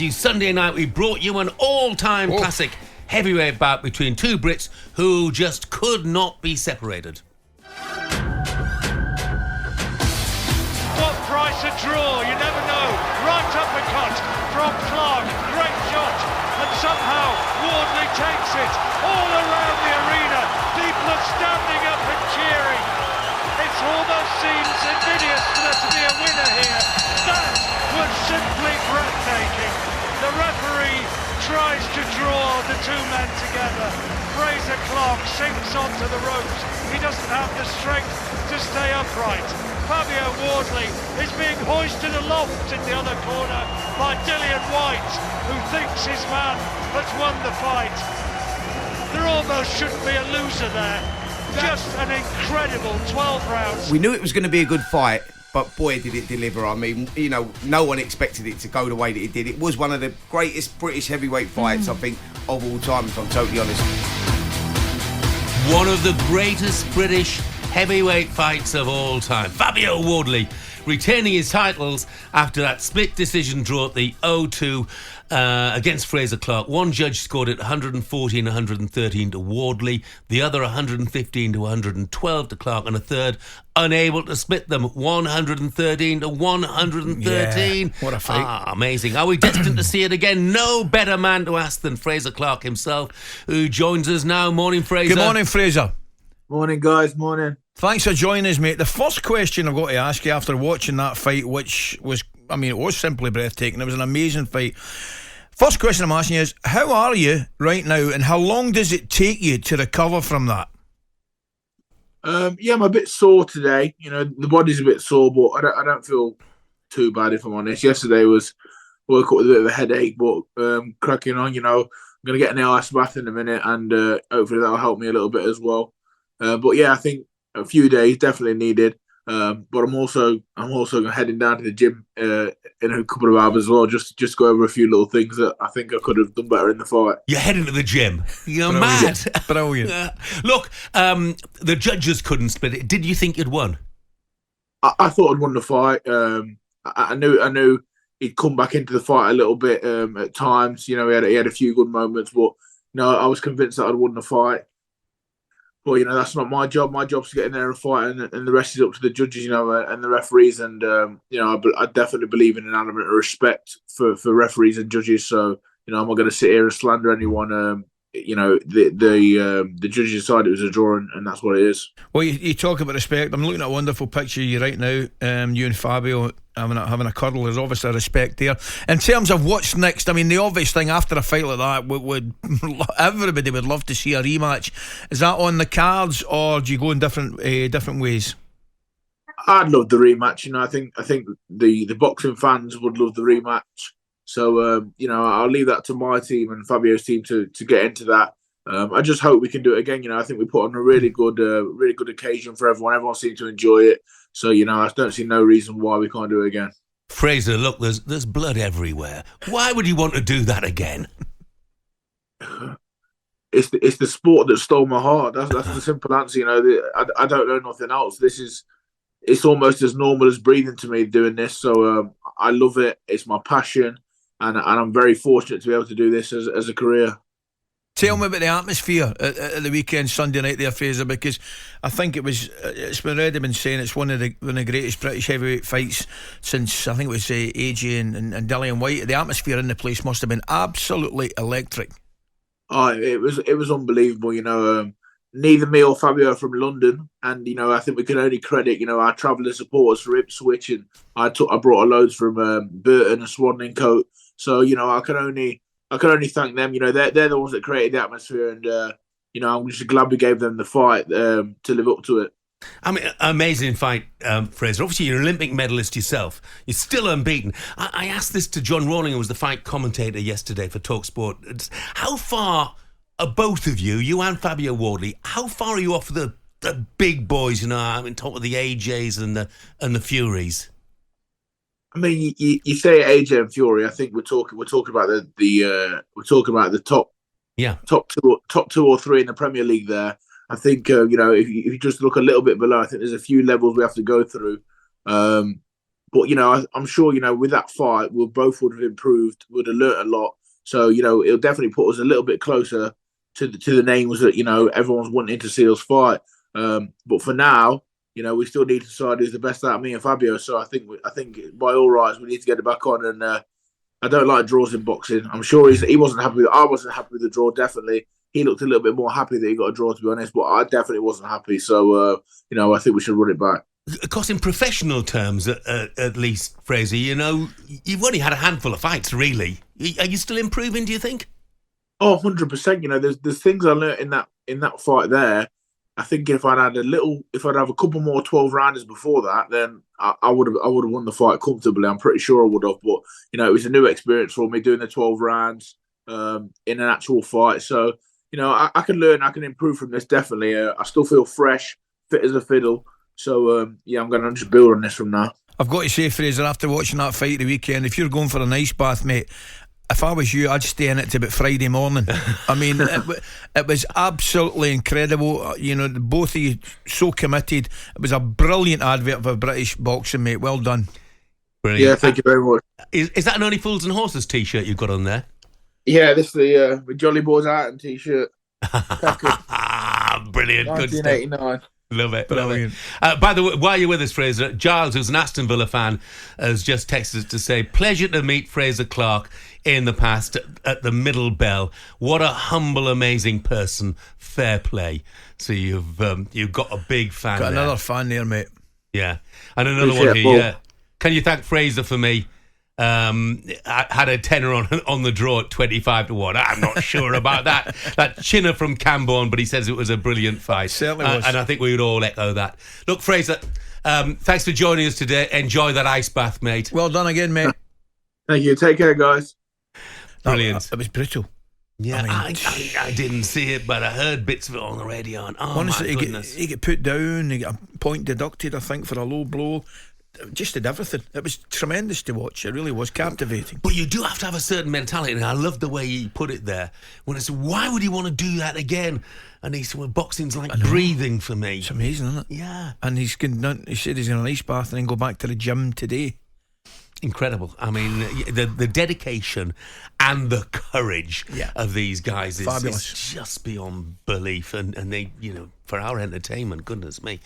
you Sunday night. We brought you an all-time classic heavyweight bout between two Brits who just could not be separated. What price a draw? You never know. Right uppercut from Clarke. Great shot. And somehow Wardley takes it all around the arena. People are standing up and cheering. It almost seems invidious for there to be a winner here. That was simply breathtaking. The referee tries to draw the two men together. Frazer Clarke sinks onto the ropes. He doesn't have the strength to stay upright. Fabio Wardley is being hoisted aloft in the other corner by Dillian White, who thinks his man has won the fight. There almost shouldn't be a loser there. Just an incredible 12 rounds. We knew it was going to be a good fight, but boy did it deliver. I mean, you know, no one expected it to go the way that it did. It was one of the greatest British heavyweight fights, I think, of all time, if I'm totally honest. One of the greatest British heavyweight fights of all time. Fabio Wardley retaining his titles after that split decision draw at the O2 against Frazer Clarke. One judge scored it 114-113 to Wardley, the other 115-112 to Clarke, and a third unable to split them 113-113. Yeah, what a fight. Amazing. Are we destined to see it again? No better man to ask than Fraser Clarke himself, who joins us now. Morning, Fraser. Good morning, Fraser. Morning, guys. Morning. Thanks for joining us, mate. The first question I've got to ask you after watching that fight, which was, I mean, it was simply breathtaking. It was an amazing fight. First question I'm asking you is, how are you right now, and how long does it take you to recover from that? Yeah, I'm a bit sore today. You know, the body's a bit sore, but I don't feel too bad, if I'm honest. Yesterday woke up with a bit of a headache, but cracking on. You know, I'm gonna get an ice bath in a minute, and hopefully that'll help me a little bit as well. But yeah, I think a few days definitely needed. But I'm also heading down to the gym in a couple of hours as well, just go over a few little things that I think I could have done better in the fight. You're heading to the gym. You're mad. Brilliant. Look, the judges couldn't split it. Did you think you'd won? I thought I'd won the fight. I knew he'd come back into the fight a little bit at times. You know, he had a few good moments, but no, I was convinced that I'd won the fight. But, you know, that's not my job. My job's to get in there and fight, and the rest is up to the judges, you know, and the referees. And, you know, I definitely believe in an element of respect for referees and judges. So, you know, I'm not going to sit here and slander anyone. You know, the judges decided it was a draw, and that's what it is. Well, you talk about respect. I'm looking at a wonderful picture of you right now, you and Fabio having a cuddle. There's obviously respect there. In terms of what's next, I mean, the obvious thing after a fight like that, would everybody would love to see a rematch. Is that on the cards, or do you go in different ways? I'd love the rematch. You know, I think the boxing fans would love the rematch. So, you know, I'll leave that to my team and Fabio's team to get into that. I just hope we can do it again. You know, I think we put on a really good occasion for everyone. Everyone seemed to enjoy it. So, you know, I don't see no reason why we can't do it again. Fraser, look, there's blood everywhere. Why would you want to do that again? It's the sport that stole my heart. That's the simple answer. You know, I don't know nothing else. It's almost as normal as breathing to me doing this. So I love it. It's my passion. And I'm very fortunate to be able to do this as a career. Tell me about the atmosphere at the weekend, Sunday night there, Fraser, because I think it's already been saying it's one of the greatest British heavyweight fights since, I think it was AJ and Dillian White. The atmosphere in the place must have been absolutely electric. Oh, it was unbelievable. You know, neither me or Fabio are from London, and you know, I think we can only credit, you know, our travelling supporters for Ipswich, and I brought a loads from Burton and Swan and Coat. So, you know, I can only thank them. You know, they're the ones that created the atmosphere, and you know, I'm just glad we gave them the fight to live up to it. I mean, amazing fight, Fraser. Obviously, you're an Olympic medalist yourself. You're still unbeaten. I asked this to John Rawling, who was the fight commentator yesterday for talkSPORT. How far are both of you and Fabio Wardley, how far are you off the big boys? You know, I mean, top of the AJs and the Furies. I mean, you say AJ and Fury. I think we're talking about the top two or three in the Premier League. There, I think you know, if you just look a little bit below, I think there's a few levels we have to go through. But I'm sure with that fight, we both would have improved, would have learnt a lot. So it'll definitely put us a little bit closer to the names that everyone's wanting to see us fight. But for now, we still need to decide who's the best out of me and Fabio. So I think by all rights, we need to get it back on. And I don't like draws in boxing. I'm sure he wasn't happy. I wasn't happy with the draw. Definitely, he looked a little bit more happy that he got a draw, to be honest. But I definitely wasn't happy. So I think we should run it back. Of course, in professional terms, at least, Fraser, you've only had a handful of fights, really. Are you still improving, do you think? Oh, 100%. There's things I learnt in that fight there. I think if I'd have a couple more 12 rounders before that, then I would have won the fight comfortably. I'm pretty sure I would have. But it was a new experience for me doing the 12 rounds in an actual fight. So I can learn, I can improve from this definitely. I still feel fresh, fit as a fiddle. So I'm going to just build on this from now. I've got to say, Fraser, after watching that fight the weekend, if you're going for an ice bath, mate, if I was you, I'd stay in it to about Friday morning. I mean, it was absolutely incredible. Both of you so committed. It was a brilliant advert for British boxing, mate. Well done. Brilliant. Yeah, thank you very much. Is that an Only Fools and Horses t-shirt you've got on there? Yeah, this is the Jolly Boys out and t-shirt. Brilliant. 1989. Love it. Brilliant. By the way, while you're with us, Fraser, Giles, who's an Aston Villa fan, has just texted us to say, pleasure to meet Frazer Clarke in the past at the Middle Bell. What a humble, amazing person. Fair play. So you've got a big fan. Got there. another fan there, mate. Yeah, and another one here. Yeah. Can you thank Fraser for me? I had a tenner on the draw at 25-1. I'm not sure about that. That chinner from Camborne, but he says it was a brilliant fight. Certainly was. And I think we would all echo that. Look, Fraser, thanks for joining us today. Enjoy that ice bath, mate. Well done again, mate. Thank you. Take care, guys. Brilliant. It was brutal. Yeah, I didn't see it, but I heard bits of it on the radio. And honestly, my goodness. he get put down, he got a point deducted, I think, for a low blow. Just did everything. It was tremendous to watch. It really was captivating. But you do have to have a certain mentality, and I love the way he put it there. When it's, why would he want to do that again? And he said, well, boxing's like breathing for me. It's amazing, isn't it? Yeah. And he said he's in an ice bath and then go back to the gym today. Incredible. I mean, the dedication and the courage of these guys is fabulous. Just beyond belief. And they, for our entertainment, goodness me.